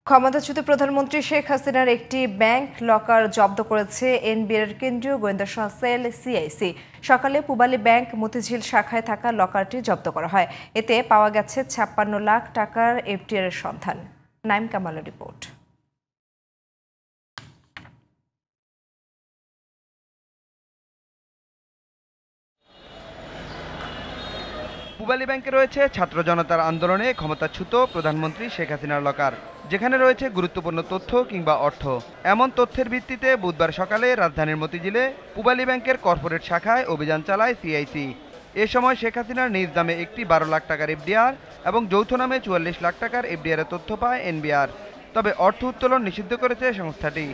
ক্ষমতাচ্যুত প্রধানমন্ত্রী শেখ হাসিনার একটি ব্যাংক লকার জব্দ করেছে এনবিআর কেন্দ্রীয় গোয়েন্দা সেল সিআইসি। সকালে পূবালী ব্যাংক মতিঝিল শাখায় থাকা লকারটি জব্দ করা হয়। এতে পাওয়া গেছে ৫৬ লাখ টাকার এফডিআর এর সন্ধান। নাইম কামালের রিপোর্ট। পূবালী ব্যাংকে রয়েছে ছাত্র জনতার আন্দোলনে ক্ষমতাচ্যুত প্রধানমন্ত্রী শেখ হাসিনার লকার, যেখানে রয়েছে গুরুত্বপূর্ণ তথ্য কিংবা অর্থ। এমন তথ্যের ভিত্তিতে বুধবার সকালে রাজধানীর মতিঝিলে পূবালী ব্যাংকের কর্পোরেট শাখায় অভিযান চালায় সিআইসি। এ সময় শেখ হাসিনার নিজ নামে একটি ১২ লাখ টাকার এফডিআর এবং যৌথ নামে ৪৪ লাখ টাকার এফডিআর এর তথ্য পায় এনবিআর। তবে অর্থ উত্তোলন নিষিদ্ধ করেছে সংস্থাটি।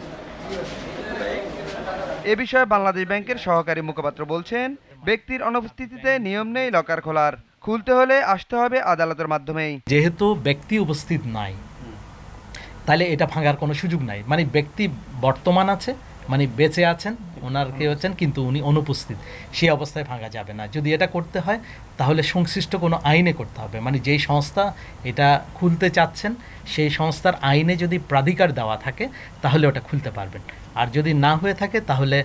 এ বিষয়ে বাংলাদেশ ব্যাংকের সহকারী মুখপাত্র বলছেন, ব্যক্তির অনুপস্থিতিতে নিয়ম নেই লকার খোলার। খুলতে হলে আসতে হবে আদালতের মাধ্যমেই। যেহেতু ব্যক্তি উপস্থিত নাই, তাহলে এটা ভাঙার কোনো সুযোগ নাই। মানে ব্যক্তি বর্তমান আছে, মানে বেঁচে আছেন, ওনার কে হচ্ছেন, কিন্তু উনি অনুপস্থিত, সেই অবস্থায় ভাঙা যাবে না। যদি এটা করতে হয় তাহলে সংশ্লিষ্ট কোনো আইনে করতে হবে। মানে যেই সংস্থা এটা খুলতে চাচ্ছেন সেই সংস্থার আইনে যদি প্রাধিকার দেওয়া থাকে তাহলে ওটা খুলতে পারবেন। আর যদি না হয়ে থাকে তাহলে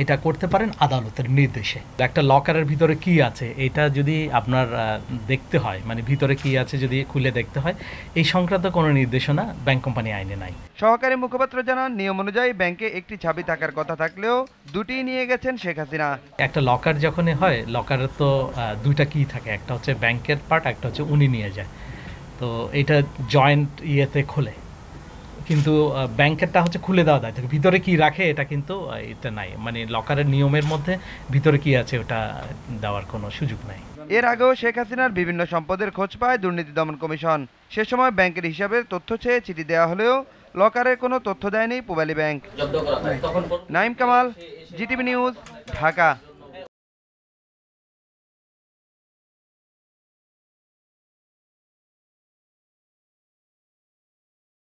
এটা করতে পারেন আদালতের নির্দেশে। একটা লকারের ভিতরে কি আছে এটা যদি আপনার দেখতে হয়, মানে ভিতরে কি আছে যদি খুলে দেখতে হয়, এই সংক্রান্ত কোনো নির্দেশনা ব্যাংক কোম্পানি আইনে নাই। সহকারী মুখপাত্র জানান, নিয়ম অনুযায়ী ব্যাংকে একটি চাবি থাকার কথা থাকলেও দুটি নিয়ে গেছেন শেখ হাসিনা। একটা লকার যখনই হয়, লকারের তো দুইটা কি থাকে, একটা হচ্ছে ব্যাংকের পার্ট, একটা হচ্ছে উনি নিয়ে যায়। তো এটা জয়েন্ট ইয়েতে খোলে, কিন্তু ব্যাংকেরটা হচ্ছে খুলে দেওয়া দায় থাকে। ভিতরে কি রাখে এটা কিন্তু এটা নাই, মানে লকারের নিয়মের মধ্যে ভিতরে কি আছে ওটা দেওয়ার কোনো সুযোগ নাই। এর আগেও শেখ হাসিনার বিভিন্ন সম্পদের খোঁজ পায় দুর্নীতি দমন কমিশন। সে সময় ব্যাংকের হিসাবের তথ্য চেয়ে চিঠি দেওয়া হলেও লকারের কোনো তথ্য দেয়নি Pubali bank. Naim Kamal, GTV news, Dhaka.